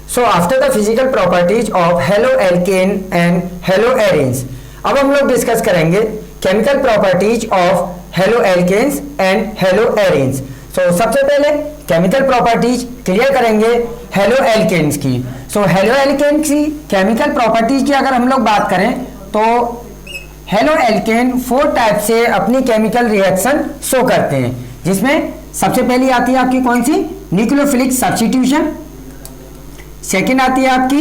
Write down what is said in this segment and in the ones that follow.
So after the physical properties of halo alkane and halo arenes, अब हम लोग discuss करेंगे chemical properties of halo alkanes and halo arenes. So सबसे पहले chemical properties clear करेंगे halo alkanes की। So halo alkanes की chemical properties की अगर हम लोग बात करें तो हेलो एल्केन 4 टाइप से अपनी केमिकल रिएक्शन शो करते हैं, जिसमें सबसे पहली आती है आपकी कौन सी, न्यूक्लियोफिलिक सब्स्टिट्यूशन। सेकेंड आती है आपकी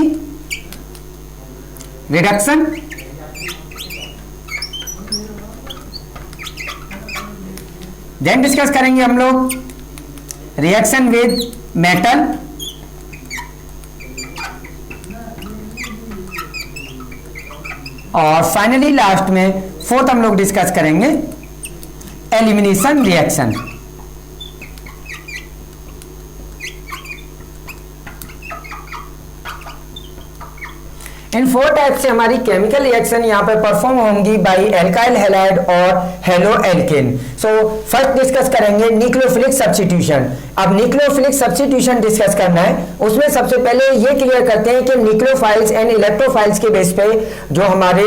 रिडक्शन। देन डिस्कस करेंगे हम लोग रिएक्शन विद मेटल। और फाइनली लास्ट में 4th हम लोग डिस्कस करेंगे एलिमिनेशन रिएक्शन। इन 4 टाइप से हमारी केमिकल रिएक्शन यहाँ पे परफॉर्म होंगी बाय एल्काइल हैलाइड और halo alkane. So first discuss करेंगे न्यूक्लियोफिलिक सब्स्टिट्यूशन। अब न्यूक्लियोफिलिक सब्स्टिट्यूशन डिस्कस करना है, उसमें सबसे पहले ये क्लियर करते हैं कि न्यूक्लियोफाइल्स एंड इलेक्ट्रोफाइल्स के बेस पे जो हमारे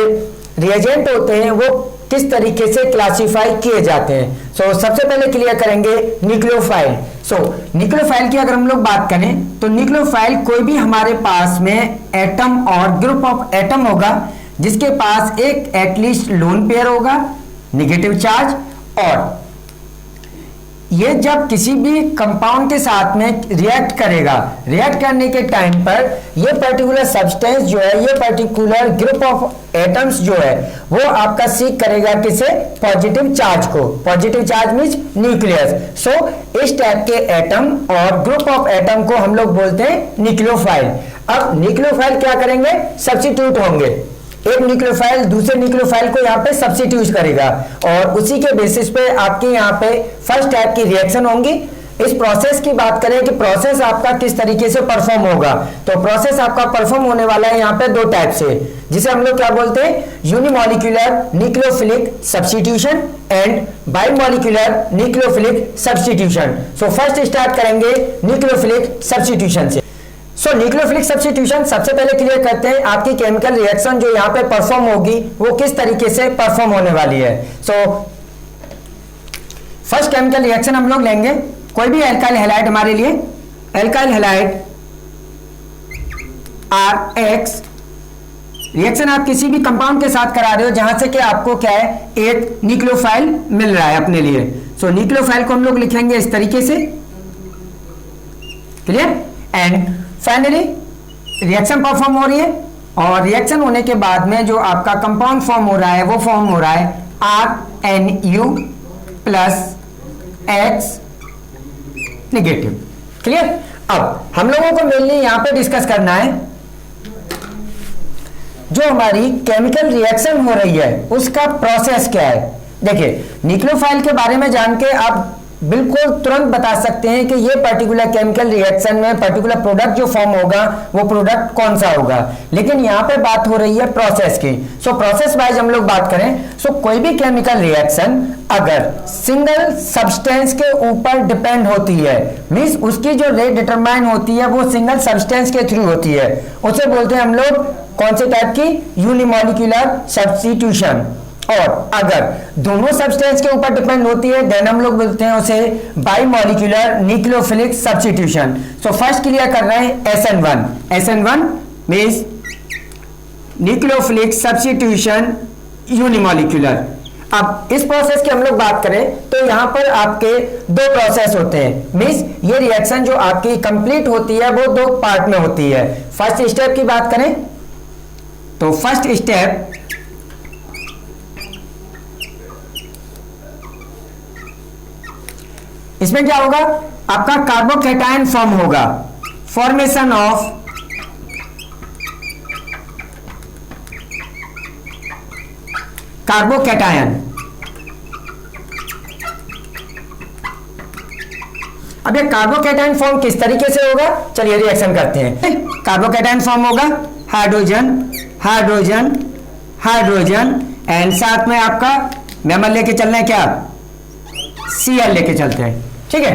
रिएजेंट होते हैं वो किस तरीके से क्लासिफाई किए जाते हैं। सो सबसे पहले क्लियर करेंगे न्यूक्लियोफाइल। सो न्यूक्लियोफाइल की अगर हम लोग बात करें तो न्यूक्लियोफाइल कोई भी हमारे पास में एटम और ग्रुप ऑफ एटम होगा जिसके पास एक एटलीस्ट लोन पेयर होगा, नेगेटिव चार्ज, और ये जब किसी भी कंपाउंड के साथ में रिएक्ट करेगा, रिएक्ट करने के टाइम पर ये पर्टिकुलर सब्सटेंस जो है, ये पर्टिकुलर ग्रुप ऑफ एटम्स जो है वो आपका सीक करेगा किसे, पॉजिटिव चार्ज को। Positive charge means nucleus. So इस टाइप के एटम और ग्रुप ऑफ एटम को हम लोग बोलते हैं न्यूक्लियोफाइल। अब न्यूक्लियोफाइल क्या करेंगे, सब्स्टिट्यूट होंगे, एक न्यूक्लियोफाइल दूसरे न्यूक्लियोफाइल को यहाँ पे सब्स्टिट्यूट करेगा और उसी के बेसिस पे आपके यहाँ पे फर्स्ट टाइप की रिएक्शन होंगी। इस प्रोसेस की बात करें कि प्रोसेस आपका किस तरीके से परफॉर्म होगा, तो प्रोसेस आपका परफॉर्म होने वाला है यहाँ पे 2 टाइप से, जिसे हम लोग क्या बोलते हैं, unimolecular nucleophilic substitution and bimolecular nucleophilic substitution. So first start करेंगे न्यूक्लियोफिलिक सब्स्टिट्यूशन से। सो न्यूक्लियोफिलिक सब्स्टिट्यूशन सबसे पहले क्लियर करते हैं आपकी केमिकल रिएक्शन जो यहाँ पे परफॉर्म होगी वो किस तरीके से परफॉर्म होने वाली है। सो फर्स्ट केमिकल रिएक्शन हम लोग लेंगे कोई भी एल्काइल हैलाइड हमारे लिए, एल्काइल हैलाइड RX। रिएक्शन आप किसी भी कंपाउंड के साथ करा रहे हो जहां से कि आपको क्या है, एक न्यूक्लियोफाइल मिल रहा है अपने लिए। सो न्यूक्लियोफाइल को हम लोग लिखेंगे इस तरीके से, clear. And finally reaction perform हो रही है और रिएक्शन होने के बाद में जो आपका कंपाउंड फॉर्म हो रहा है वो फॉर्म हो रहा है RNU plus X negative, clear. अब हम लोगों को मेनली यहां पे डिस्कस करना है जो हमारी केमिकल रिएक्शन हो रही है उसका प्रोसेस क्या है। देखिए न्यूक्लियोफाइल के बारे में जान के आप बिल्कुल तुरंत बता सकते हैं कि ये पर्टिकुलर केमिकल रिएक्शन में पर्टिकुलर प्रोडक्ट जो फॉर्म होगा वो प्रोडक्ट कौन सा होगा, लेकिन यहाँ पे बात हो रही है प्रोसेस की। सो प्रोसेस वाइज हम लोग बात करें, सो कोई भी केमिकल रिएक्शन अगर सिंगल सब्सटेंस के ऊपर डिपेंड होती है, मींस उसकी जो रेट डिटरमाइन होती है वो सिंगल सब्सटेंस के थ्रू होती है, उसे बोलते हैं हम लोग कौन से टाइप की, यूनिमॉलिक्यूलर सब्स्टिट्यूशन। और अगर दोनों सब्सटेंस के ऊपर डिपेंड होती है देन हम लोग बोलते हैं उसे bimolecular nucleophilic substitution. So first clear कर रहे हैं SN1। SN1 means nucleophilic substitution unimolecular. अब इस प्रोसेस की हम लोग बात करें तो यहां पर आपके 2 प्रोसेस होते हैं, मींस ये रिएक्शन जो आपकी कंप्लीट होती है वो 2 पार्ट में होती है। फर्स्ट स्टेप की बात करें तो फर्स्ट स्टेप इसमें क्या होगा, आपका कार्बोकैटायन फॉर्म होगा, फॉर्मेशन ऑफ कार्बोकैटायन। अब ये कार्बोकैटायन फॉर्म किस तरीके से होगा, चलिए रिएक्शन करते हैं। कार्बोकैटायन फॉर्म होगा हाइड्रोजन हाइड्रोजन हाइड्रोजन एंड साथ में आपका मेमल लेके चलना है क्या, Cl लेके चलते हैं, ठीक है।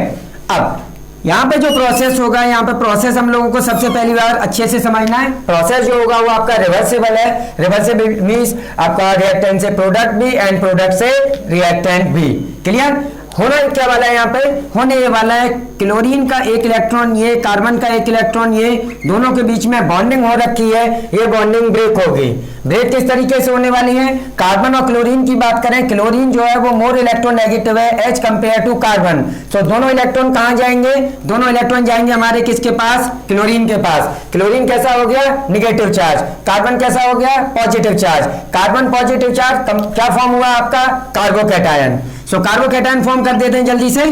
अब यहाँ पे जो प्रोसेस होगा, यहाँ पे प्रोसेस हम लोगों को सबसे पहली बार अच्छे से समझना है। प्रोसेस जो होगा वो आपका रिवर्सिबल है। रिवर्सिबल मींस आपका रिएक्टेंट से प्रोडक्ट भी एंड प्रोडक्ट से रिएक्टेंट भी। क्लियर? होना क्या वाला है यहाँ पे? होने ये वाला है क्लोरीन का एक इलेक्ट्रॉन ये, कार्बन का एक इलेक्ट्रॉन ये, दोनों के बीच में बॉन्डिंग हो रखी है, ये बॉन्डिंग ब्रेक होगी। ब्रेक किस तरीके से होने वाली है? कार्बन और क्लोरीन की बात करें, क्लोरीन जो है वो मोर इलेक्ट्रोनेगेटिव है एज कंपेयर टू कार्बन। सो दोनों इलेक्ट्रॉन कहां जाएंगे? दोनों इलेक्ट्रॉन जाएंगे हमारे किसके पास? क्लोरीन के पास। क्लोरीन कैसा हो गया? Negative charge. कार्बन कैसा हो गया? Positive charge. Carbon positive charge क्या फॉर्म हुआ आपका? कार्बोकैटायन। सो कार्बोकैटायन फॉर्म कर देते हैं जल्दी से।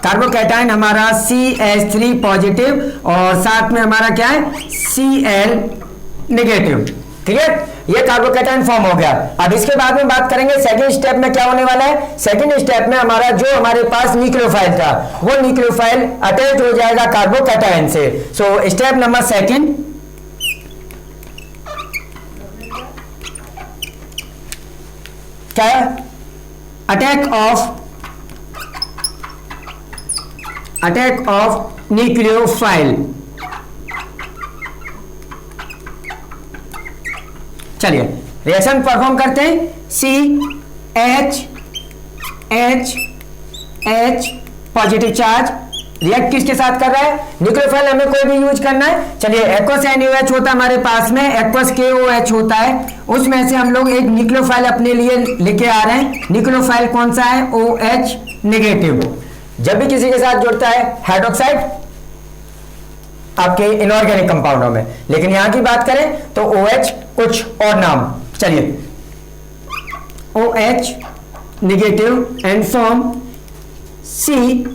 कार्बोकैटायन हमारा CH3 पॉजिटिव और साथ में हमारा क्या है? Cl negative. क्लियर? ये कार्बोकैटायन फॉर्म हो गया। अब इसके बाद में बात करेंगे सेकंड स्टेप में क्या होने वाला है। सेकंड स्टेप में हमारा जो हमारे पास न्यूक्लियोफाइल था वो न्यूक्लियोफाइल अटैच हो जाएगा कार्बोकैटायन से। सो स्टेप नंबर सेकंड, क्या है? Attack of nucleophile. चलिए रिएक्शन परफॉर्म करते हैं। CH पॉजिटिव चार्ज रिएक्ट किसके साथ कर रहा है? न्यूक्लियोफाइल हमें कोई भी यूज करना है। चलिए एक्वस NaOH होता है हमारे पास में, एक्वस KOH होता है, उसमें से हम लोग एक न्यूक्लियोफाइल अपने लिए लेके आ रहे हैं। न्यूक्लियोफाइल कौन सा है? OH negative. जब भी किसी के साथ जुड़ता है हाइड्रोक्साइड आपके इनऑर्गेनिक कंपाउंडों में, लेकिन यहां की बात करें तो OH कुछ और नाम। चलिए OH negative and form CHOH।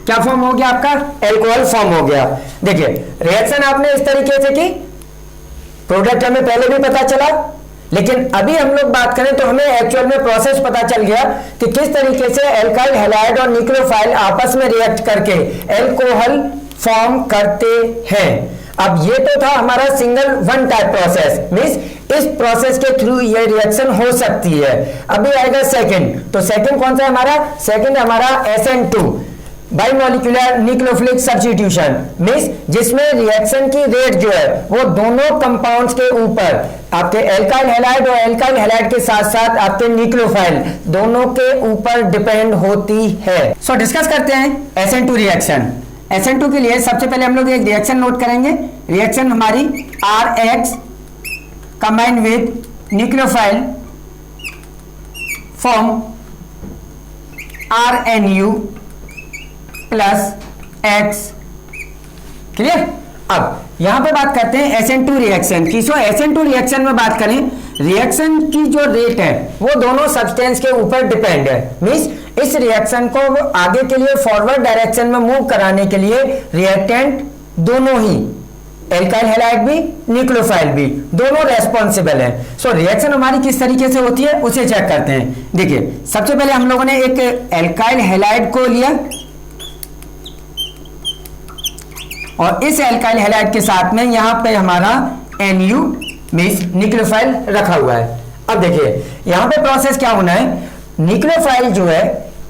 क्या फॉर्म हो गया आपका? एल्कोहल फॉर्म हो गया। देखिए रिएक्शन आपने इस तरीके से की, प्रोडक्ट हमें पहले भी पता चला, लेकिन अभी हम लोग बात करें तो हमें एक्चुअल में प्रोसेस पता चल गया कि किस तरीके से एल्काइल हैलाइड और न्यूक्लियोफाइल आपस में रिएक्ट करके एल्कोहल फॉर्म करते हैं। अब ये तो था हमारा single one type process, means इस प्रोसेस के थ्रू ये रिएक्शन हो सकती है। अभी आएगा सेकंड, तो सेकंड कौन सा है हमारा? सेकंड हमारा SN2 बाइमोलिक्यूलर न्यूक्लियोफिलिक सब्स्टिट्यूशन, मींस जिसमें रिएक्शन की रेट जो है वो दोनों कंपाउंड्स के ऊपर आपके एल्काइल हैलाइड और एल्काइल हैलाइड के साथ साथ आपके न्यूक्लियोफाइल दोनों के ऊपर डिपेंड होती है। सो डिस्कस करते हैं SN2 रिएक्शन। SN2 के लिए सबसे पहले हम लोग एक रिएक्शन नोट करेंगे। रिएक्शन हमारी RX combine with nucleophile form RNU plus X। Clear? अब यहां पे बात करते हैं SN2 रिएक्शन की। सो SN2 रिएक्शन में बात करें, रिएक्शन की जो रेट है वो दोनों सब्सटेंस के ऊपर डिपेंड है। मींस इस रिएक्शन को आगे के लिए फॉरवर्ड डायरेक्शन में मूव कराने के लिए रिएक्टेंट दोनों ही, एल्काइल हैलाइड भी न्यूक्लियोफाइल भी, दोनों रेस्पॉन्सिबल है। सो रिएक्शन हमारी किस तरीके से होती है उसे चेक करते हैं। देखिए सबसे पहले हम लोगों ने एक एल्काइल हैलाइड को लिया और इस एल्काइल हैलाइड के साथ में यहां पे हमारा NU मींस न्यूक्लियोफाइल रखा हुआ है। अब देखिए यहां पे प्रोसेस क्या होना है, न्यूक्लियोफाइल जो है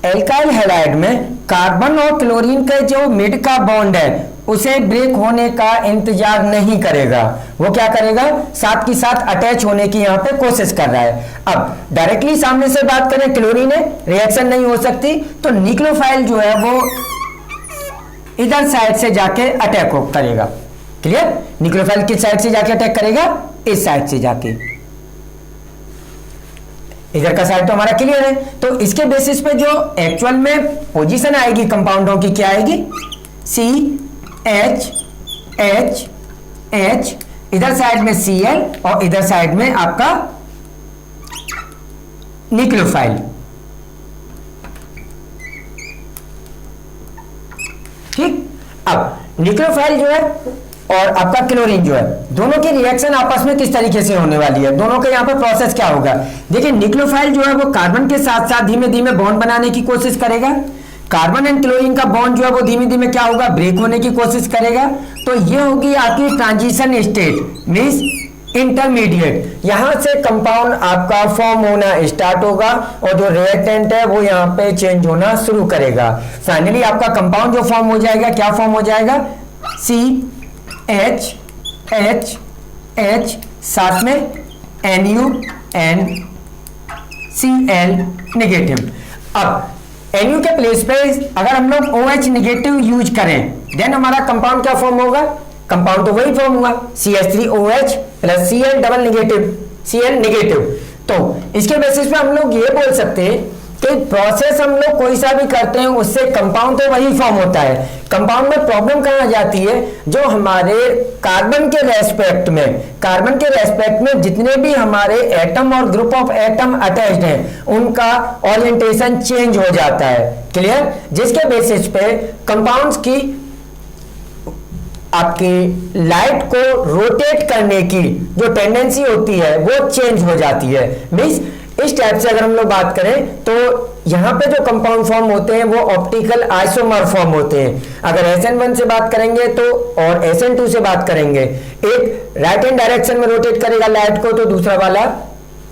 एल्काइल हैलाइड में कार्बन और क्लोरीन के जो मिड का बॉन्ड है उसे ब्रेक होने का इंतजार नहीं करेगा, वो क्या करेगा? साथ की साथ अटैच होने की यहां पे कोशिश कर रहा है। अब डायरेक्टली सामने से बात करें, क्लोरीन है, रिएक्शन नहीं हो सकती, तो न्यूक्लियोफाइल जो है वो इधर साइड से जाके अटैक करेगा। क्लियर? न्यूक्लियोफाइल किस साइड से जाके अटैक करेगा? इस साइड से जाके। इधर का साइड तो हमारा क्लियर है, तो इसके बेसिस पे जो एक्चुअल में पोजीशन आएगी कंपाउंडों की क्या आएगी? CH H, इधर साइड में Cl और इधर साइड में आपका न्यूक्लियोफाइल। ठीक? अब न्यूक्लियोफाइल जो है और आपका क्लोरीन जो है, दोनों की रिएक्शन आपस में किस तरीके से होने वाली है, दोनों के यहाँ पे प्रोसेस क्या होगा? देखिए न्यूक्लियोफाइल जो है वो कार्बन के साथ साथ धीमे धीमे बॉन्ड बनाने की कोशिश करेगा। कार्बन एंड क्लोरीन का बॉन्ड जो है वो धीमे धीमे क्या होगा? ब्रेक होने की कोशिश करेगा। तो ये होगी आपकी ट्रांजिशन स्टेट, मींस इंटरमीडिएट, यहां से कंपाउंड आपका फॉर्म होना स्टार्ट होगा और जो रिएक्टेंट है वो यहां पे चेंज होना शुरू करेगा। फाइनली आपका कंपाउंड जो फॉर्म हो जाएगा, क्या फॉर्म हो जाएगा, CHH, साथ में NuNCl नेगेटिव। अब Nu के प्लेस पे अगर हम लोग OH नेगेटिव यूज करें देन हमारा कंपाउंड क्या फॉर्म होगा, कंपाउंड तो वही फॉर्म हुआ CH3OH plus Cl double negative, Cl negative. तो इसके बेसिस पे हम लोग ये बोल सकते हैं कि प्रोसेस हम लोग कोई सा भी करते हैं उससे कंपाउंड तो वही फॉर्म होता है। कंपाउंड में प्रॉब्लम कहां जाती है, जो हमारे कार्बन के रेस्पेक्ट में जितने भी हमारे एटम और ग्रुप ऑफ एटम अटैच्ड हैं उनका ओरिएंटेशन चेंज हो जाता है। क्लियर, जिसके बेसिस पे कंपाउंड्स की आपकी लाइट को रोटेट करने की जो टेंडेंसी होती है वो चेंज हो जाती है। मींस इस टाइप से अगर हम लोग बात करें तो यहां पे जो कंपाउंड फॉर्म होते हैं वो ऑप्टिकल आइसोमर फॉर्म होते हैं। अगर SN1 से बात करेंगे तो और SN2 से बात करेंगे, एक राइट हैंड डायरेक्शन में रोटेट करेगा लाइट को तो दूसरा वाला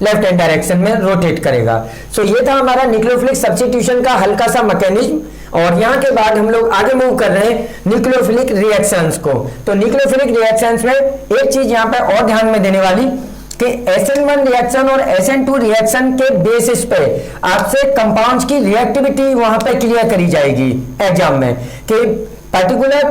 लेफ्ट हैंड डायरेक्शन में रोटेट करेगा। सो ये था हमारा न्यूक्लियोफिलिक सब्स्टिट्यूशन का हल्का सा मैकेनिज्म। और यहां के बाद हम लोग आगे मूव कर रहे हैं न्यूक्लियोफिलिक रिएक्शंस को। तो न्यूक्लियोफिलिक रिएक्शंस में एक चीज यहां पे और ध्यान में देने वाली कि SN1 रिएक्शन और SN2 रिएक्शन के बेसिस पे आपसे कंपाउंड्स की रिएक्टिविटी वहां पे क्लियर करी जाएगी एग्जाम में कि पर्टिकुलर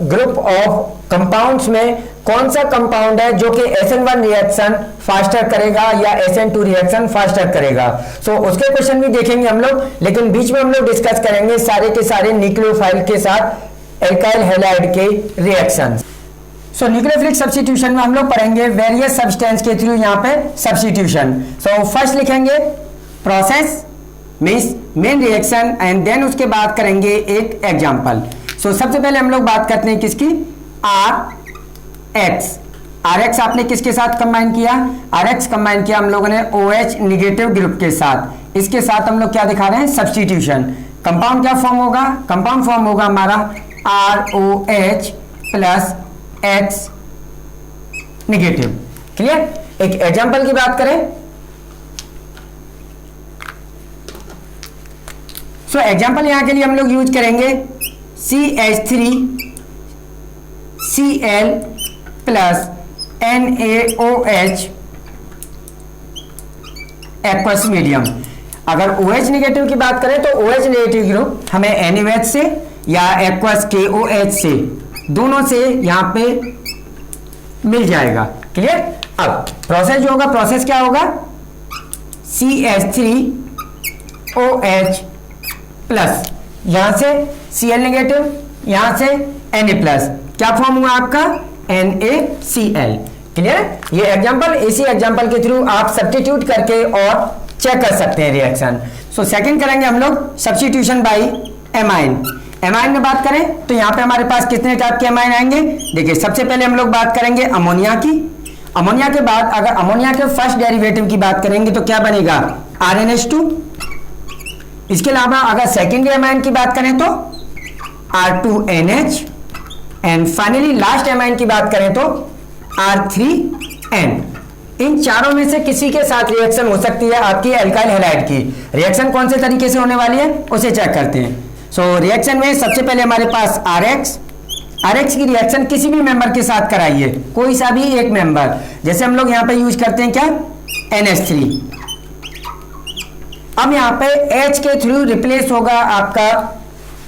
ग्रुप ऑफ कंपाउंड्स में कौन सा कंपाउंड है जो कि SN1 रिएक्शन फास्टर करेगा या SN2 रिएक्शन फास्टर करेगा। सो उसके क्वेश्चन भी देखेंगे हम लोग, लेकिन बीच में हम लोग डिस्कस करेंगे सारे के सारे न्यूक्लियोफाइल के साथ एल्काइल हैलाइड के रिएक्शंस। सो न्यूक्लियोफिलिक सब्स्टिट्यूशन में हम लोग पढ़ेंगे वेरियस सब्सटेंस के थ्रू यहाँ पे सब्स्टिट्यूशन। सो फर्स्ट लिखेंगे process means main reaction and then उसके बाद करेंगे एक एग्जांपल। सो सबसे पहले हम लोग बात करते हैं किसकी, RX आपने किसके साथ कंबाइन किया, RX कंबाइन किया हम लोगों ने OH नेगेटिव ग्रुप के साथ। इसके साथ हम लोग क्या दिखा रहे हैं, सब्स्टिट्यूशन। कंपाउंड क्या फॉर्म होगा, कंपाउंड फॉर्म होगा हमारा ROH plus X negative. Clear, एक एग्जांपल की बात करें सो एग्जांपल यहां के लिए हम लोग यूज करेंगे CH3Cl plus NaOH aqueous medium. अगर OH नेगेटिव की बात करें तो OH नेगेटिव ग्रुप हमें NaOH से या एक्वस KOH से दोनों से यहां पे मिल जाएगा। क्लियर, अब प्रोसेस जो होगा, प्रोसेस क्या होगा, CH3OH प्लस यहां से Cl नेगेटिव, यहां से Na प्लस, क्या फॉर्म हुआ आपका NaCl। क्लियर, ये एग्जांपल, इसी एग्जांपल के थ्रू आप सब्स्टिट्यूट करके और चेक कर सकते हैं रिएक्शन। सो सेकंड करेंगे हम लोग सब्स्टिट्यूशन बाय एमाइन। एमाइन में बात करें तो यहां पे हमारे पास कितने टाइप के एमाइन आएंगे, देखिए सबसे पहले हम लोग बात करेंगे अमोनिया की। अमोनिया के बाद अगर अमोनिया के फर्स्ट डेरिवेटिव की बात करेंगे तो क्या बनेगा, RnH2। इसके अलावा अगर सेकेंडरी एमाइन की बात करें तो R2NH and finally last amine की बात करें तो R3N। इन चारों में से किसी के साथ रिएक्शन हो सकती है आपकी एल्काइल हैलाइड की। रिएक्शन कौन से तरीके से होने वाली है उसे चेक करते हैं। सो रिएक्शन में सबसे पहले हमारे पास RX की रिएक्शन किसी भी मेंबर के साथ कराइए, कोई सा भी एक मेंबर, जैसे हम लोग यहां पे यूज करते हैं क्या, NH3। अब यहां पे H के थ्रू रिप्लेस होगा आपका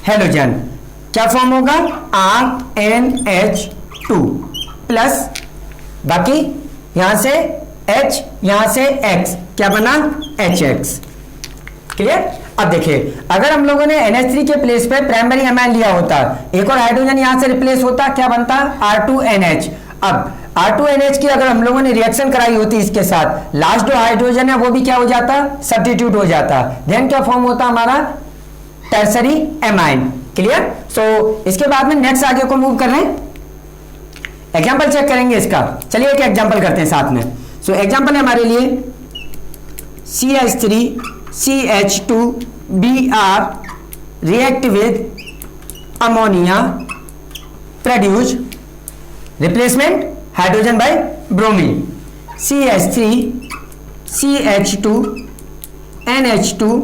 हेलोजन, क्या फॉर्म होगा, RnH2 प्लस बाकी यहां से H, यहां से X, क्या बना, HX। क्लियर, अब देखिए अगर हम लोगों ने NH3 के प्लेस पे प्राइमरी एमाइन लिया होता, एक और हाइड्रोजन यहां से रिप्लेस होता, क्या बनता, R2NH। अब R2NH की अगर हम लोगों ने रिएक्शन कराई होती इसके साथ, लास्ट जो हाइड्रोजन है वो भी क्या हो जाता, सब्स्टिट्यूट हो जाता, देन क्या फॉर्म होता हमारा, टर्सरी एमाइन। क्लियर, सो इसके बाद में नेक्स्ट आगे को मूव कर रहे हैं, एग्जांपल चेक करेंगे इसका। चलिए एक एग्जांपल करते हैं साथ में। सो एग्जांपल है हमारे लिए CH3CH2Br react with ammonia, produce replacement hydrogen by bromine, CH3 CH2 NH2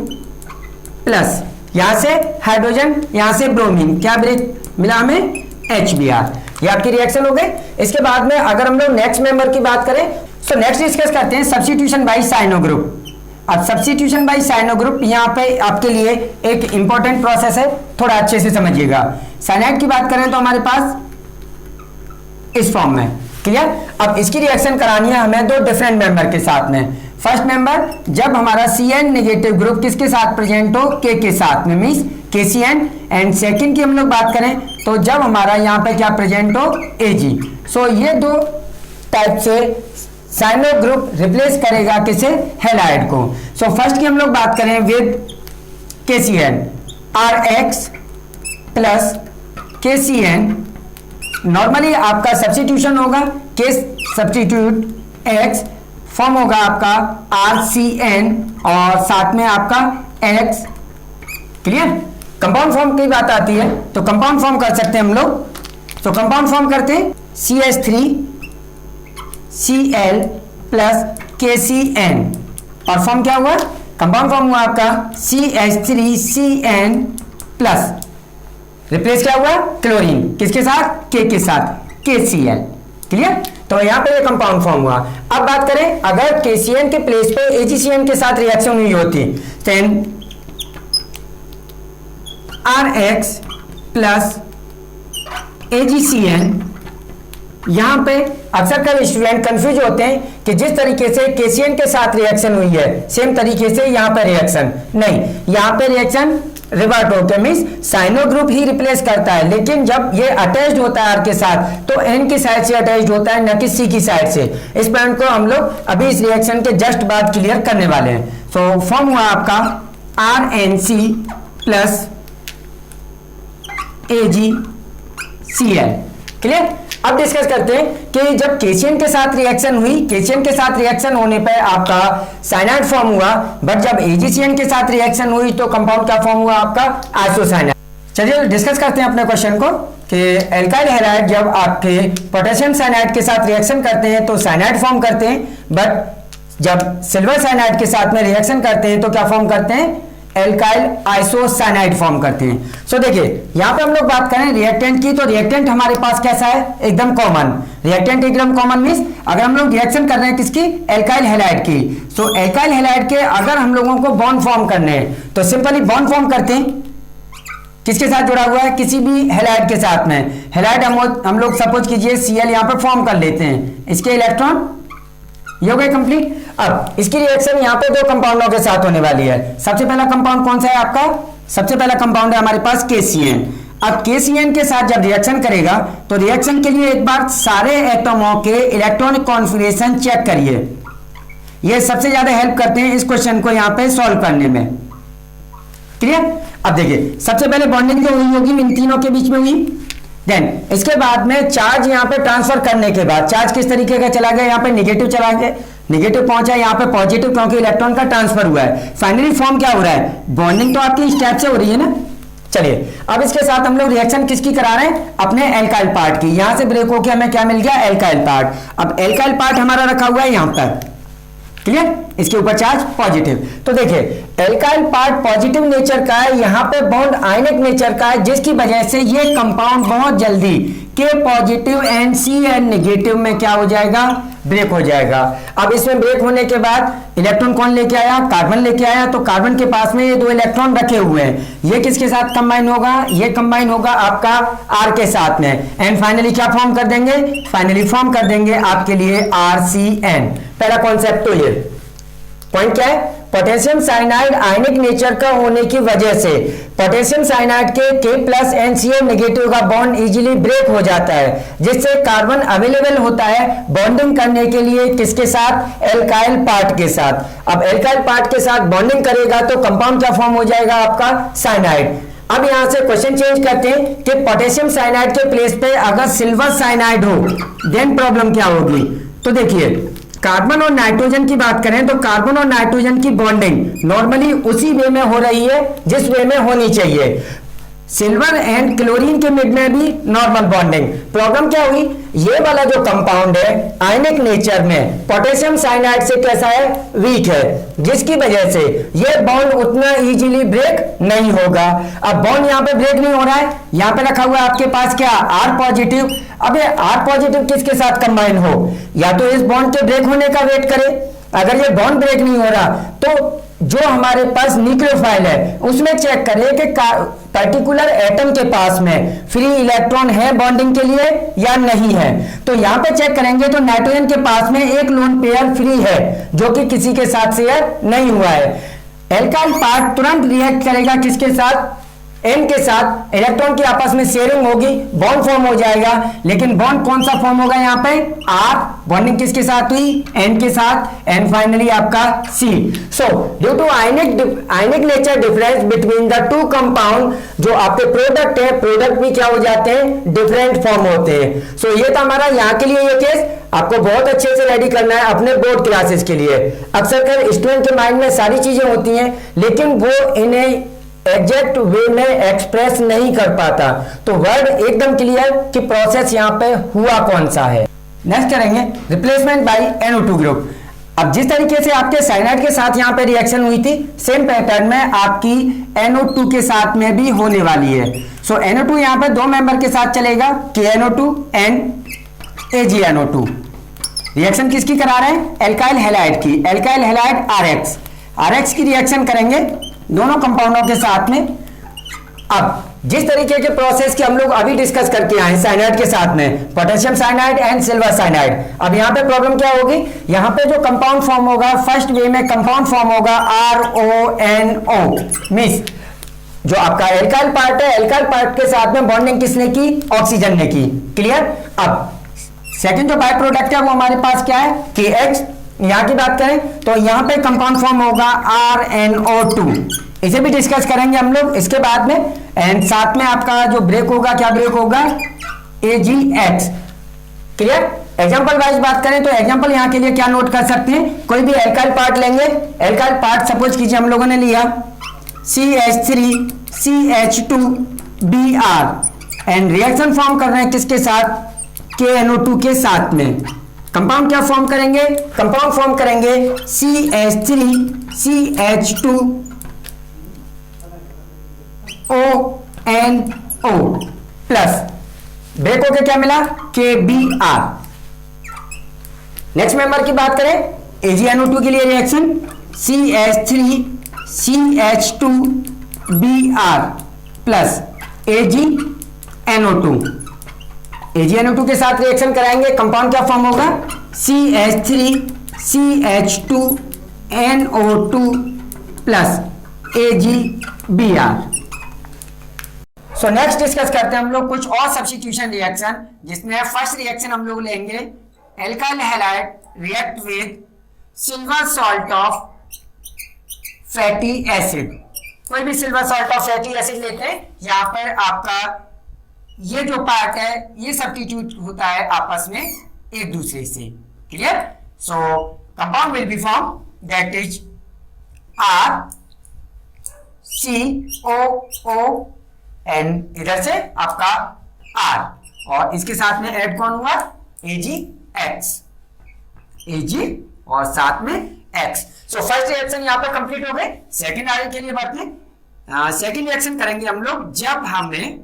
plus, यहां से हाइड्रोजन, यहां से ब्रोमीन, क्या ब्रेक मिला हमें? HBr। ये आपकी रिएक्शन हो गई। इसके बाद में अगर हम लोग नेक्स्ट मेंबर की बात करें, तो नेक्स्ट डिस्कस करते हैं सब्स्टिट्यूशन बाय साइनो ग्रुप। अब सब्स्टिट्यूशन बाय साइनो ग्रुप यहाँ पे आपके लिए एक इंपॉर्टेंट प्रोसेस है, थोड़ा अच्छे से समझिएगा। साइनाइड की बात करें तो हमारे पास इस फॉर्म में, क्लियर। अब इसकी रिएक्शन करानी है हमें दो डिफरेंट मेंबर के साथ में। फर्स्ट मेंबर जब हमारा CN नेगेटिव ग्रुप किसके साथ प्रेजेंट हो? K के साथ में, मींस KCN। एंड सेकंड की हम लोग बात करें तो जब हमारा यहाँ पे क्या प्रेजेंट हो? Ag। सो ये दो टाइप से साइनो ग्रुप रिप्लेस करेगा किसे? हैलाइड को। सो फर्स्ट की हम लोग बात करें with KCN, RX plus KCN। Normally आपका सब्स्टिट्यूशन होगा, K सब्स्टिट्यूट X फॉर्म होगा आपका RCN और साथ में आपका X, क्लियर। कंपाउंड फॉर्म की बात आती है तो कंपाउंड फॉर्म कर सकते हैं हम लोग। तो कंपाउंड फॉर्म करते हैं CH3 Cl प्लस KCN और फॉर्म क्या हुआ? कंपाउंड फॉर्म हुआ आपका CH3 CN प्लस, रिप्लेस क्या हुआ? क्लोरीन, किसके साथ? K के साथ, KCl, क्लियर। तो यहां पे ये कंपाउंड फॉर्म हुआ। अब बात करें अगर KCN के प्लेस पे AgCN के साथ रिएक्शन हुई होती, देन RX प्लस AgCN। यहां पे अक्सर कई स्टूडेंट कंफ्यूज होते हैं कि जिस तरीके से KCN के साथ रिएक्शन हुई है सेम तरीके से यहां पे रिएक्शन नहीं, यहां पे रिएक्शन रिवर्ट होकर मींस साइनो ग्रुप ही रिप्लेस करता है, लेकिन जब ये अटैच्ड होता है R के साथ तो N की साइड से अटैच्ड होता है, न कि C की साइड से। इस पॉइंट को हम लोग अभी इस रिएक्शन के जस्ट बाद क्लियर करने वाले हैं। तो फॉर्म हुआ आपका RNC प्लस AgCl, क्लियर। अब डिस्कस करते हैं कि जब KCN के साथ रिएक्शन हुई, KCN के साथ रिएक्शन होने पर आपका साइनाइड फॉर्म हुआ, बट जब AgCN के साथ रिएक्शन हुई तो कंपाउंड क्या फॉर्म हुआ आपका? आइसोसाइनाइड। चलिए डिस्कस करते हैं अपने क्वेश्चन को कि एल्काइल हैलाइड जब आपके पोटेशियम साइनाइड के साथ रिएक्शन करते हैं तो साइनाइड फॉर्म करते हैं, बट जब सिल्वर साइनाइड के साथ में रिएक्शन करते हैं तो क्या फॉर्म करते हैं? एल्काइल आइसोसाइनाइड फॉर्म करते हैं। सो देखिए यहां पे हम लोग बात करें रिएक्टेंट की, तो रिएक्टेंट हमारे पास कैसा है? एकदम कॉमन। रिएक्टेंट एकदम कॉमन मींस अगर हम लोग रिएक्शन कर रहे हैं किसकी? एल्काइल हैलाइड की। सो एल्काइल हैलाइड के अगर हम लोगों को बॉन्ड फॉर्म करने हैं तो सिंपली बॉन्ड फॉर्म करते हैं, किसके साथ जुड़ा हुआ है? किसी भी हैलाइड के साथ में। हैलाइड हम लोग सपोज कीजिए Cl यहां पर फॉर्म कर लेते हैं, इसके इलेक्ट्रॉन ये हो गए कंप्लीट। अब इसकी रिएक्शन यहाँ पे दो कंपाउंडों के साथ होने वाली है। सबसे पहला कंपाउंड कौन सा है आपका? सबसे पहला कंपाउंड है हमारे पास KCN। अब KCN के साथ जब रिएक्शन करेगा तो रिएक्शन के लिए एक बार सारे एटमों के इलेक्ट्रॉनिक कॉन्फ़िगरेशन चेक करिए, ये सबसे ज्यादा हेल्प करते हैं इस क्वेश्चन को यहाँ पे सॉल्व करने में, क्लियर। अब देखिए सबसे पहले बॉन्डिंग जो हुई होगी इन तीनों के बीच में हुई, देन इसके बाद में चार्ज यहाँ पे ट्रांसफर करने के बाद चार्ज किस तरीके का चला गया? यहाँ पे नेगेटिव चला गया, नेगेटिव पहुंचा यहाँ पे पॉजिटिव, क्योंकि इलेक्ट्रॉन का ट्रांसफर हुआ है। फाइनली फॉर्म क्या हो रहा है? बॉन्डिंग तो आपकी स्टेप से हो रही है ना। चलिए अब इसके साथ हम लोग रिएक्शन किसकी करा रहे हैं? अपने एल्काइल पार्ट की। यहां से ब्रेक होकर हमें क्या मिल गया? Alkyl part. अब एल्काइल पार्ट हमारा रखा हुआ है यहां पर, क्लियर। इसके ऊपर चार्ज पॉजिटिव। तो देखिए एल्काइल पार्ट पॉजिटिव नेचर का है, यहां पे बॉन्ड आयनिक नेचर का है, जिसकी वजह से ये कंपाउंड बहुत जल्दी K positive and Cn negative में क्या हो जाएगा? ब्रेक हो जाएगा। अब इसमें ब्रेक होने के बाद इलेक्ट्रॉन कौन लेके आया? कार्बन लेके आया। तो कार्बन के पास में ये दो इलेक्ट्रॉन रखे हुए हैं, ये किसके साथ कंबाइन होगा? ये कंबाइन होगा आपका R के साथ में, एंड फाइनली क्या फॉर्म कर देंगे? फाइनली फॉर्म कर देंगे आपके लिए RCN। पहला कॉन्सेप्ट तो ये पॉइंट क्या है? पोटेशियम साइनाइड आयनिक नेचर का होने की वजह से पोटेशियम साइनाइड के K प्लस NCl नेगेटिव का बॉन्ड इजीली ब्रेक हो जाता है, जिससे कार्बन अवेलेबल होता है बॉन्डिंग करने के लिए किसके साथ? एल्काइल पार्ट के साथ। अब एल्काइल पार्ट के साथ बॉन्डिंग करेगा तो कंपाउंड क्या फॉर्म हो जाएगा आपका? साइनाइड। अब यहां से क्वेश्चन चेंज करते हैं कि पोटेशियम साइनाइड के प्लेस पे अगर सिल्वर साइनाइड हो देन प्रॉब्लम क्या होगी? तो देखिए कार्बन और नाइट्रोजन की बात करें तो कार्बन और नाइट्रोजन की बॉन्डिंग नॉर्मली उसी वे में हो रही है जिस वे में होनी चाहिए। सिल्वर एंड क्लोरीन के मिड में भी नॉर्मल बॉन्डिंग। प्रॉब्लम क्या हुई, ये वाला जो कंपाउंड है आयनिक नेचर में पोटेशियम साइनाइड से कैसा है, वीक है, जिसकी वजह से ये बॉन्ड उतना इजीली ब्रेक नहीं होगा। अब बॉन्ड यहां पे ब्रेक नहीं हो रहा है, यहां पे रखा हुआ है आपके पास क्या, आर पॉजिटिव। अब ये आर पॉजिटिव किसके साथ कंबाइन हो, या तो इस बॉन्ड के ब्रेक होने का वेट करे, अगर ये बॉन्ड ब्रेक नहीं हो रहा तो जो हमारे पास न्यूक्लियोफाइल है उसमें चेक करें कि पर्टिकुलर एटम के पास में फ्री इलेक्ट्रॉन है बॉन्डिंग के लिए या नहीं है। तो यहां पे चेक करेंगे तो नाइट्रोजन के पास में एक लोन पेयर फ्री है जो कि किसी के साथ शेयर नहीं हुआ है। एल्काइल पार्ट तुरंत रिएक्ट करेगा किसके साथ, एन के साथ, इलेक्ट्रॉन की आपस में शेयरिंग होगी, बॉन्ड फॉर्म हो जाएगा। लेकिन बॉन्ड कौन सा फॉर्म होगा यहाँ पे, आर, बॉन्डिंग किसके साथ हुई, एन के साथ, एंड फाइनली आपका C. So due to ionic nature difference between the two compound, जो आपके प्रोडक्ट है, प्रोडक्ट भी क्या हो जाते हैं, डिफरेंट फॉर्म होते हैं। सो ये था हमारा यहाँ के लिए ये केस। आपको बहुत अच्छे से रेडी करना है अपने बोर्ड क्लासेस के लिए। अक्सर कर स्टूडेंट के माइंड में सारी चीजें होती हैं लेकिन वो इन्हें एग्जैक्ट वे में एक्सप्रेस नहीं कर पाता, तो वर्ड एकदम क्लियर कि प्रोसेस यहां पे हुआ कौन सा है। नेक्स्ट करेंगे रिप्लेसमेंट बाय NO2 ग्रुप। अब जिस तरीके से आपके साइनाइड के साथ यहां पे रिएक्शन हुई थी, सेम पैटर्न में आपकी NO2 के साथ में भी होने वाली है। सो NO2 यहां पे दो मेंबर के साथ चलेगा, KNO2 एंड AgNO2। रिएक्शन किसकी करा रहे हैं, एल्काइल हैलाइड की, एल्काइल हैलाइड RX की रिएक्शन करेंगे दोनों कंपाउंडों के साथ में। अब जिस तरीके के प्रोसेस की हम लोग अभी डिस्कस करके आए साइनाइड के साथ में, potassium cyanide and silver cyanide, अब यहां पे प्रॉब्लम क्या होगी, यहां पे जो कंपाउंड फॉर्म होगा फर्स्ट वे में कंपाउंड फॉर्म होगा RONO, मींस जो आपका एल्काइल पार्ट है, एल्काइल पार्ट के साथ में बॉन्डिंग किसने की, ऑक्सीजन ने की। क्लियर। अब सेकंड जो बाय प्रोडक्ट है वो हमारे पास क्या है, KX। यहां की बात करें तो यहां पे कंपाउंड फॉर्म होगा RNO2, इसे भी डिस्कस करेंगे हम लोग इसके बाद में। एंड साथ में आपका जो ब्रेक होगा, क्या ब्रेक होगा, AgX। क्लियर। एग्जांपल वाइज बात करें तो एग्जांपल यहां के लिए क्या नोट कर सकते हैं, कोई भी एल्काइल पार्ट लेंगे, एल्काइल पार्ट सपोज कीजिए हम लोगों ने लिया CH3 CH2Br, and reaction form कर रहे हैं किसके साथ, KNO2 के साथ में। कंपाउंड क्या फॉर्म करेंगे, कंपाउंड फॉर्म करेंगे CH3 CH2ONO प्लस ब्रेक होके क्या मिला, KBr। नेक्स्ट मेंबर की बात करें AgNO2 के लिए reaction CH3 CH2Br plus AgNO2। AgNO2 के साथ रिएक्शन कराएंगे, कंपाउंड क्या फॉर्म होगा, CH3 CH2NO2 प्लस AgBr। सो नेक्स्ट डिस्कस करते हैं हम लोग कुछ और सब्स्टिट्यूशन रिएक्शन, जिसमें फर्स्ट रिएक्शन हम लोग लेंगे alkyl halide react with silver salt of fatty acid. कोई भी silver salt of fatty acid लेते हैं, यहां पर आपका ये जो पार्ट है ये सब्स्टिट्यूट होता है आपस में एक दूसरे से। Clear. So compound will be form that is RCOO and इधर से आपका R, और इसके साथ में ऐड कौन हुआ, AgX, Ag और साथ में X। सो फर्स्ट रिएक्शन यहां पर कंप्लीट हो गए। सेकंड आगे के लिए बात में सेकंड रिएक्शन करेंगे हम लोग जब हमें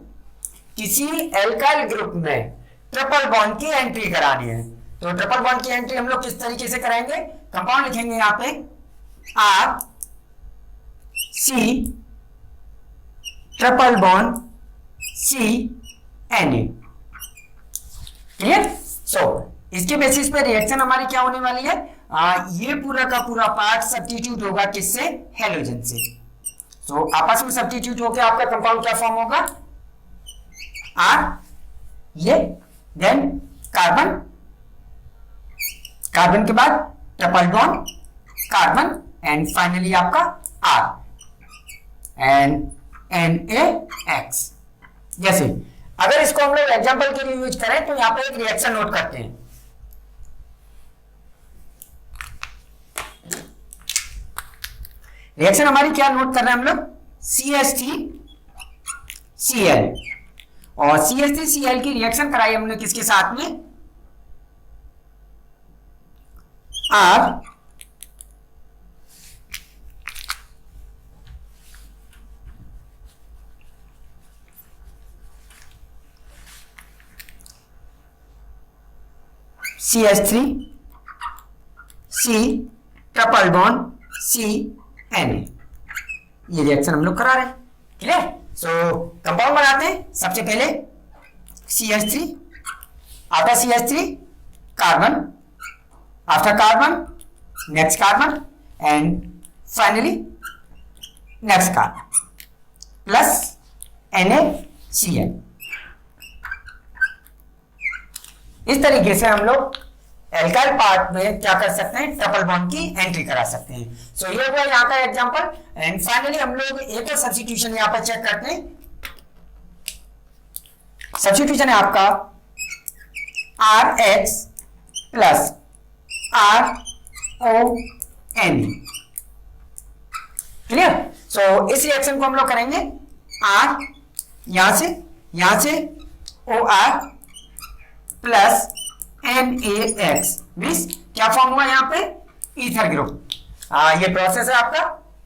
किसी एल्काइल ग्रुप में ट्रिपल बॉन्ड की एंट्री करानी है। तो ट्रिपल बॉन्ड की एंट्री हम लोग किस तरीके से कराएंगे, कंपाउंड लिखेंगे यहां पे RC triple bond CNA। Clear. So इसके बेसिस पे रिएक्शन हमारी क्या होने वाली है, ये पूरा का पूरा पार्ट सब्स्टिट्यूट होगा किससे, हेलोजन से। सो आपस में सब्स्टिट्यूट होकर आपका कंपाउंड क्या फॉर्म होगा, R, ये देन कार्बन, कार्बन के बाद triple bond carbon and finally आपका R एंड NaX। जैसे अगर इसको हम लोग एग्जांपल के लिए यूज करें तो यहां पर एक रिएक्शन नोट करते हैं। रिएक्शन हमारी क्या नोट कर रहे हैं हम लोग, CH3 Cl और CH3Cl की रिएक्शन कराई हमने किसके साथ में, R CH3 C triple bond CNA, ये रिएक्शन हम लोग करा रहे हैं। क्लियर? सो कंपाउंड बनाते हैं। सबसे पहले CH3, after CH3 carbon, after carbon next carbon and finally next carbon plus NaCl। इस तरीके से हम लोग एल्काइल पार्ट में क्या कर सकते हैं, ट्रिपल बॉन्ड की एंट्री करा सकते हैं। सो ये हुआ यहाँ का एग्जांपल एंड फाइनली हम लोग एक और सब्स्टिट्यूशन यहाँ पर चेक करते हैं। सब्स्टिट्यूशन है आपका RH प्लस RONA। क्लियर? सो इस रिएक्शन को हम लोग करेंगे R यहां से OR प्लस NaX, मीन्स क्या फॉर्म हुआ यहाँ पे, ईथर ग्रुप। ये प्रोसेस है आपका,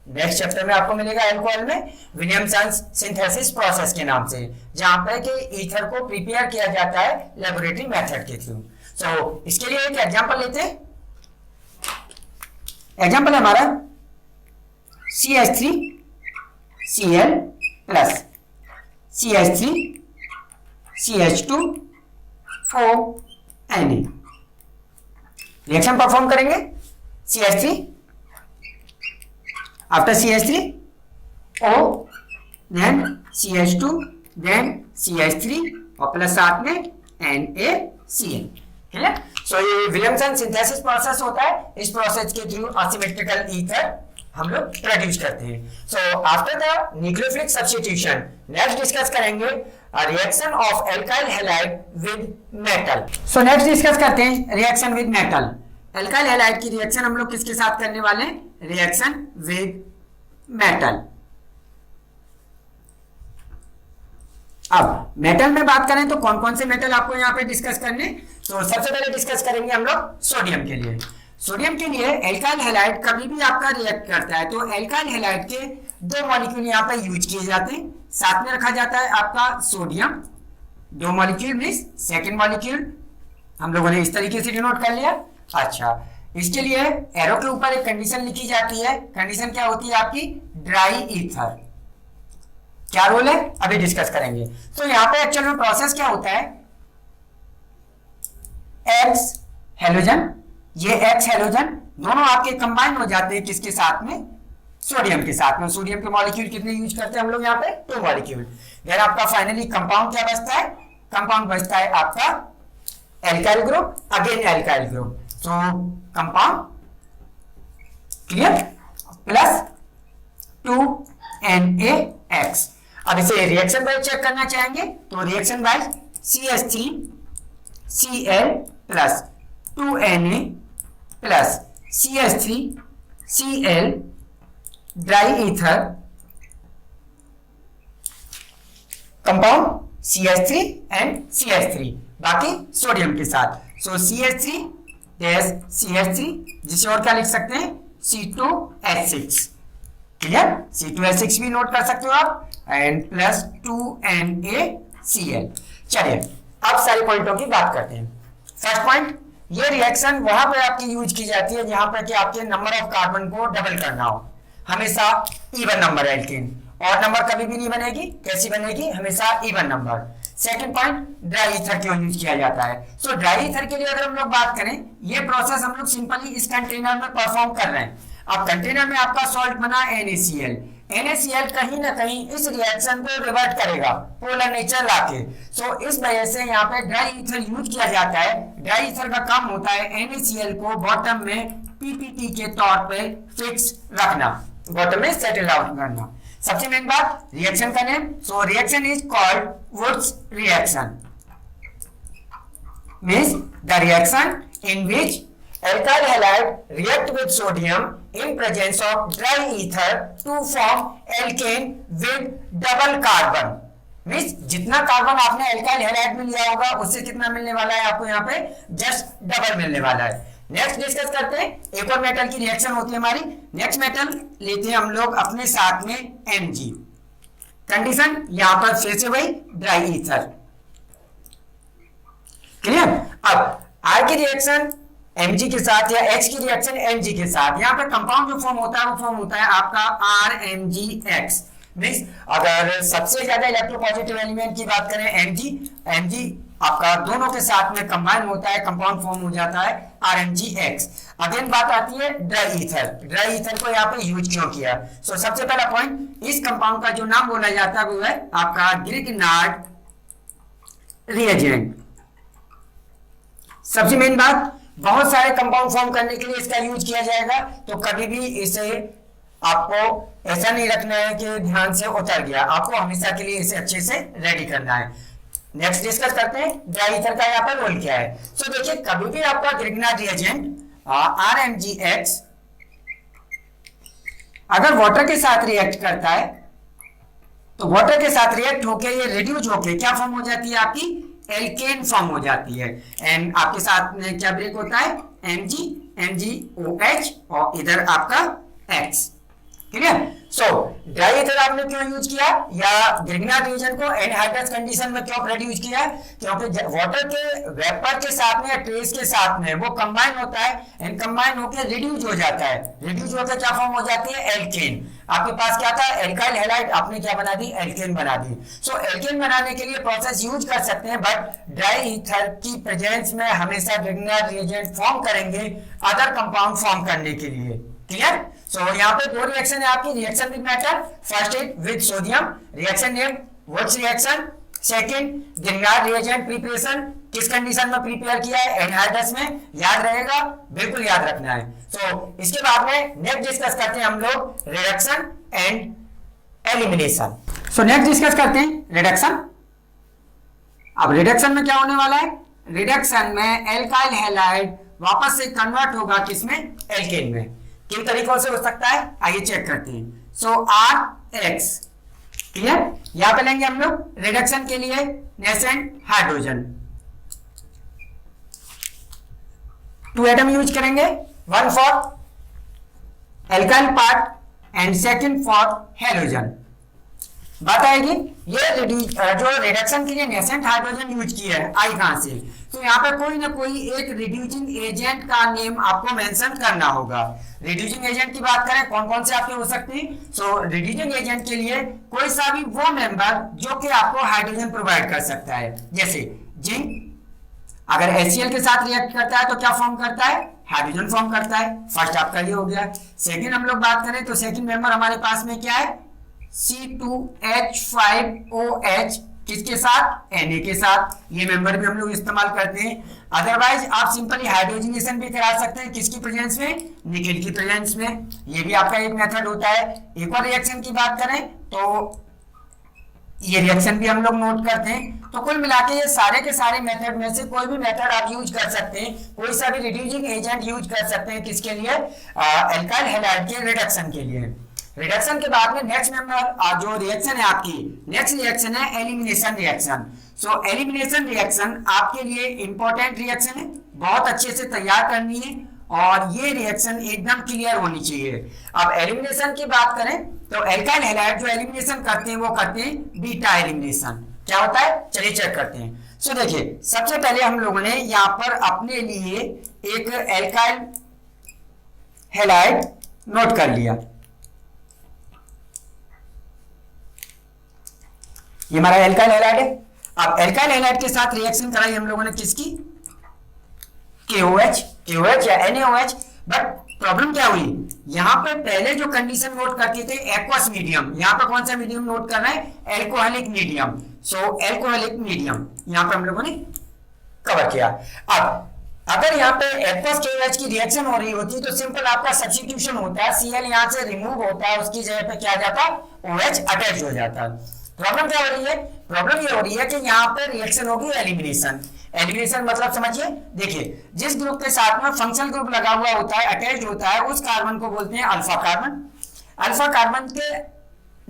नेक्स्ट चैप्टर में आपको मिलेगा अल्कोहल में विलियमसन सिंथेसिस प्रोसेस के नाम से, जहां पे कि ईथर को प्रिपेयर किया जाता है लेबोरेटरी मेथड के थ्रू। सो इसके लिए एक एग्जांपल लेते हैं। एग्जांपल है हमारा CH3Cl plus CH3CH2ONA। Reaction perform करेंगे CH3 after CH3 O then CH2 then CH3 और प्लस साथ में NaCl। क्लियर? सो ये विलियमसन सिंथेसिस प्रोसेस होता है। इस प्रोसेस के थ्रू असिमेट्रिकल ईथर हम लोग प्रोड्यूस करते हैं। So after the nucleophilic substitution next discuss करेंगे reaction of alkyl halide with metal. So next discuss करते हैं reaction with metal. Alkyl halide की रिएक्शन हम लोग किसके साथ करने वाले हैं, रिएक्शन विद मेटल। अब मेटल में बात करें तो कौन कौन से मेटल आपको यहाँ पे डिस्कस करने, तो सबसे पहले डिस्कस करेंगे हम लोग सोडियम के लिए। सोडियम के लिए एल्काइल हैलाइड कभी भी आपका रिएक्ट करता है तो एल्काइल हैलाइड के दो मॉलिक्यूल यहाँ पे यूज किए जाते हैं, साथ में रखा जाता है आपका सोडियम, दो मॉलिक्यूल मींस सेकंड मॉलिक्यूल हम लोगों ने इस तरीके से डिनोट कर लिया। अच्छा, इसके लिए एरो के ऊपर एक कंडीशन लिखी जाती है। कंडीशन क्या होती है आपकी, ड्राई ईथर। क्या रोल है अभी डिस्कस करेंगे। तो यहाँ पे एक्चुअल में प्रोसेस क्या होता है, एक्स हेलोजन, ये एक्स हेलोजन दोनों आपके कंबाइन हो जाते हैं किसके साथ में, सोडियम के साथ में। सोडियम के मॉलिक्यूल कितने यूज करते हैं हम लोग यहाँ पे, 2 मॉलिक्यूल। देन आपका फाइनली कंपाउंड क्या बचता है, कंपाउंड बचता है आपका alkyl group, again alkyl group. सो कंपाउंड क्लियर प्लस 2NaX। अब इसे रिएक्शन वाइज चेक करना चाहेंगे तो reaction wise CH3Cl plus 2Na plus CH3Cl dry ether compound CH3 and CH3 बाकी सोडियम के साथ। सो CH3 CH3 जिसे और क्या लिख सकते हैं C2H6। क्लियर, C2H6 भी नोट कर सकते हो आप एंड प्लस 2NaCl। चलिए अब सारे पॉइंटों की बात करते हैं। फर्स्ट पॉइंट, ये रिएक्शन वहां पर आपकी यूज की जाती है जहां पर कि आपके नंबर ऑफ कार्बन को डबल करना हो, हमेशा इवन नंबर एल्कीन, और नंबर कभी भी नहीं बनेगी, कैसी बनेगी, हमेशा even number. Second point, dry ether क्यों यूज किया जाता है। सो ड्राई ईथर के लिए अगर हम लोग बात करें, ये प्रोसेस हम लोग सिंपली इस कंटेनर में परफॉर्म कर रहे हैं। अब कंटेनर में आपका सॉल्ट बना NaCl, NaCl कहीं ना कहीं इस रिएक्शन को रिवर्ट करेगा पोलर नेचर लाके। सो इस वजह से यहाँ पे ड्राई ईथर यूज किया जाता है। ड्राई ईथर का काम होता है NaCl को बॉटम में PPT के तौर पे फिक्स रखना, बॉटम में सेटल आउट करना। सबसे मेन बात रिएक्शन का name, so reaction is called Wurtz reaction, means the reaction in which alkyl halide react with sodium in presence of dry ether to form alkane with double carbon। Means जितना carbon आपने alkyl halide में लिया होगा उससे कितना मिलने वाला है आपको यहाँ पे, जस्ट डबल मिलने वाला है। नेक्स्ट डिस्कस करते हैं, एक और मेटल की रिएक्शन होती है हमारी। नेक्स्ट मेटल लेते हैं हम लोग अपने साथ में Mg। कंडीशन यहाँ पर फिर से वही ड्राई ईथर, क्लियर। अब R की रिएक्शन Mg के साथ या H की रिएक्शन Mg के साथ, यहाँ पे कंपाउंड जो फॉर्म होता है वो फॉर्म होता है आपका RMgX। मींस अगर सबसे ज्यादा इलेक्ट्रोपॉजिटिव एलिमेंट की बात करें Mg आपका दोनों के साथ में कंबाइन होता है, कंपाउंड फॉर्म हो जाता है RMgX। अगेन बात आती है ड्राई ईथर, ड्राई ईथर को यहाँ पे यूज क्यों किया। सो सबसे पहला पॉइंट, इस कंपाउंड का जो नाम बोला जाता है वो है आपका ग्रिग्नार्ड रिएजेंट। सबसे मेन बात, बहुत सारे कंपाउंड फॉर्म करने के लिए इसका यूज किया जाएगा, तो कभी भी इसे आपको ऐसा नहीं रखना है कि ध्यान से उतर गया, आपको हमेशा के लिए इसे अच्छे से रेडी करना है। नेक्स्ट डिस्कस करते हैं ड्राई ईथर का यहाँ पर रोल क्या है। सो देखिए, कभी भी आपका ग्रिग्नार्ड रिएजेंट RMgX अगर वाटर के साथ रिएक्ट करता है तो वाटर के साथ रिएक्ट होकर ये रिड्यूस होकर क्या फॉर्म हो जाती है आपकी, एल्केन फॉर्म हो जाती है। एंड आपके साथ में क्या ब्रेक होता है, MgOH और इधर आपका X, क्लियर। सो ड्राई ईथर आपने क्यों यूज किया या ग्रिग्नार्ड रिएजेंट को एनहाइड्रस कंडीशन में क्यों प्रोड्यूस किया, क्योंकि वाटर के वेपर के साथ में या ट्रेस के साथ में वो कंबाइन होता है एंड कंबाइन होकर रिड्यूस हो जाता है, रिड्यूस होकर क्या फॉर्म हो जाती है, एल्केन। आपके पास क्या था, एल्काइल हैलाइड, आपने क्या बना दी, एल्केन बना दी। सो एल्केन बनाने के लिए प्रोसेस यूज कर सकते हैं, बट ड्राई ईथर की प्रेजेंस में हमेशा ग्रिग्नार्ड रिएजेंट फॉर्म करेंगे अदर कंपाउंड फॉर्म करने के लिए, क्लियर। सो यहाँ पे दो रिएक्शन है आपकी, reaction with metal, first is with sodium, reaction name what's reaction, second Grignard reagent preparation, किस कंडीशन में प्रिपेयर किया है, एनहाइड्रस में, याद रहेगा, बिल्कुल याद रखना है। सो इसके बाद में नेक्स्ट डिस्कस करते हैं हम लोग reduction and elimination. So next discuss करते हैं रिडक्शन। अब रिडक्शन में क्या होने वाला है, रिडक्शन में एल्काइल हैलाइड वापस से कन्वर्ट होगा किसमें, एल्केन में। किन तरीकों से हो सकता है आइए चेक करते हैं। सो RX, क्लियर। यहां पे लेंगे हम लोग रिडक्शन के लिए नेसेंट हाइड्रोजन, 2 एटम यूज करेंगे, 1 for alkyl part and second for halogen. बात आएगी ये जो रिडक्शन के लिए नेसेंट हाइड्रोजन यूज किया है, आई कहां से, तो यहाँ पे कोई ना कोई एक रिड्यूसिंग एजेंट का नेम आपको मेंशन करना होगा। रिड्यूसिंग एजेंट की बात करें कौन कौन से आपके हो सकते हैं, सो रिड्यूसिंग एजेंट के लिए कोई सा भी वो मेंबर जो कि आपको हाइड्रोजन प्रोवाइड कर सकता है, जैसे जिंक अगर HCl के साथ रिएक्ट करता है तो क्या फॉर्म करता है, हाइड्रोजन फॉर्म करता है। फर्स्ट आपका ये हो गया। सेकंड हम लोग बात करें तो सेकंड मेंबर हमारे पास में क्या है, C2H5OH, किसके साथ, Na के साथ, ये मेंबर भी हम लोग इस्तेमाल करते हैं। अदरवाइज आप सिंपली हाइड्रोजनेशन भी करा सकते हैं, किसकी प्रेजेंस में, निकेल की प्रेजेंस में, ये भी आपका एक मेथड होता है। एक और रिएक्शन की बात करें तो ये रिएक्शन भी हम लोग नोट करते हैं। तो कुल मिला के ये सारे के सारे मेथड में से कोई भी मेथड आप यूज कर सकते हैं, कोई सा भी रिड्यूसिंग एजेंट यूज कर सकते हैं, किसके लिए, एल्काइल हैलाइड के रिडक्शन के लिए। रिडक्शन के बाद में नेक्स्ट मेंबर जो रिएक्शन है आपकी, नेक्स्ट रिएक्शन है एलिमिनेशन रिएक्शन। सो एलिमिनेशन रिएक्शन आपके लिए इंपॉर्टेंट रिएक्शन है, बहुत अच्छे से तैयार करनी है और ये रिएक्शन एकदम क्लियर होनी चाहिए। अब एलिमिनेशन की बात करें तो एल्काइल हैलाइड जो एलिमिनेशन करते हैं वो करते हैं बीटा एलिमिनेशन। क्या होता है चलिए चेक करते हैं। सो देखिए, सबसे पहले हम लोगों ने यहाँ पर अपने लिए एक एल्काइल हैलाइड नोट कर लिया, ये हमारा एल्काइल हैलाइड है। अब एल्काइल हैलाइड के साथ रिएक्शन कराई हम लोगों ने किसकी, KOH या NaOH। बट प्रॉब्लम क्या हुई, यहां पे पहले जो कंडीशन नोट करते थे एक्वस मीडियम, यहां पे कौन सा मीडियम नोट करना है, एल्कोहलिक मीडियम। सो एल्कोहलिक मीडियम यहां पे हम लोगों ने कवर किया। अब अगर यहाँ पे एक्वस KOH की रिएक्शन हो रही होती तो सिंपल आपका सब्स्टिट्यूशन होता है, Cl यहां से रिमूव होता है, उसकी जगह पे क्या जाता, OH अटैच हो जाता। प्रॉब्लम क्या हो रही है, प्रॉब्लम ये हो रही है कि यहाँ पे रिएक्शन होगी एलिमिनेशन। एलिमिनेशन मतलब समझिए, देखिए जिस ग्रुप के साथ में फंक्शनल ग्रुप लगा हुआ होता है, अटैच्ड होता है, उस कार्बन को बोलते हैं अल्फा कार्बन। अल्फा कार्बन के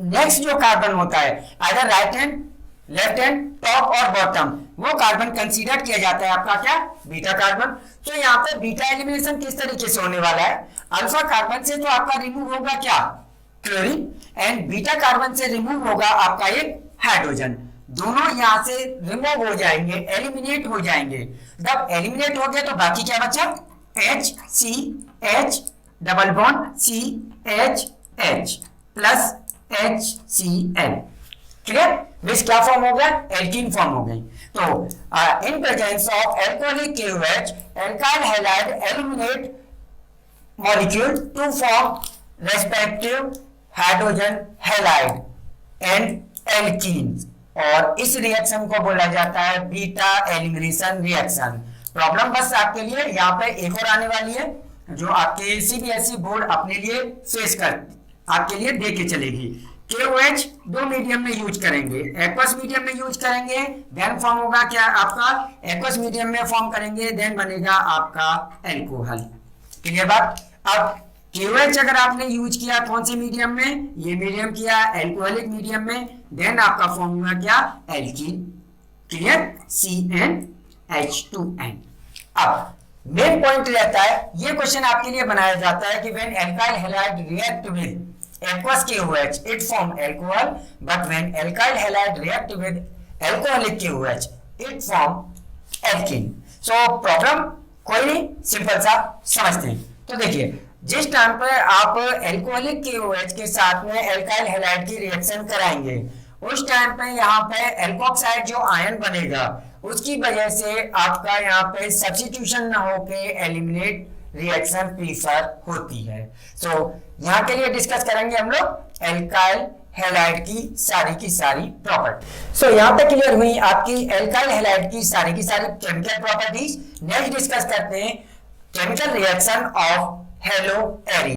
नेक्स्ट जो कार्बन होता है either right hand left hand top और बॉटम, वो कार्बन कंसीडर किया जाता है आपका क्या, बीटा कार्बन। तो यहाँ पे बीटा एलिमिनेशन किस तरीके से होने वाला है, अल्फा कार्बन से तो आपका रिमूव होगा क्या, क्लोरीन, एंड बीटा कार्बन से रिमूव होगा आपका एक हाइड्रोजन। दोनों यहां से रिमूव हो जाएंगे, एलिमिनेट हो जाएंगे। जब एलिमिनेट हो गए तो बाकी क्या बचा, H C H double bond C H H plus HCl। Clear, which क्या फॉर्म हो गया, एल्कीन फॉर्म हो गई। तो in presence of alcoholic KOH, alkyl halide eliminate molecule to form respective hydrogen halide and alkene, और इस reaction को बोला जाता है बीटा एलिमिनेशन रिएक्शन। प्रॉब्लम बस आपके लिए यहाँ पे एक और आने वाली है, जो आपके CBSE बोर्ड अपने लिए फेस कर आपके लिए दे के चलेगी। KOH दो मीडियम में यूज करेंगे, एक्वस मीडियम में यूज करेंगे, देन फॉर्म होगा क्या आपका, एक्वस मीडियम में फॉर्म करेंगे, देन बनेगा आपका एल्कोहल। क्लियर बात। अब KOH अगर आपने यूज किया कौन से मीडियम में, ये मीडियम किया एल्कोहलिक मीडियम में, देन आपका फॉर्म हुआ क्या, एल्कीन। Clear, CnH2n। अब मेन पॉइंट रहता है, ये क्वेश्चन आपके लिए बनाया जाता है कि when alkyl halide react with aqueous KOH it form alcohol, but when alkyl halide react with alcoholic KOH it form alkene। so problem कोई नहीं, सिंपल सा समझते हैं। तो देखिए, जिस टाइम पे आप एल्कोहलिक KOH के साथ में एल्काइल हैलाइड की रिएक्शन कराएंगे, उस टाइम पे यहाँ पे एल्कोक्साइड जो आयन बनेगा उसकी वजह से आपका यहाँ पे सब्स्टिट्यूशन ना होके एलिमिनेट रिएक्शन प्रीफर होती है। सो यहाँ के लिए डिस्कस करेंगे हम लोग एल्काइल हैलाइड की सारी प्रॉपर्टी। सो यहाँ पे क्लियर हुई आपकी एल्काइल हैलाइड की सारी केमिकल प्रॉपर्टीज। नेक्स्ट डिस्कस करते हैं chemical reaction of hello eri.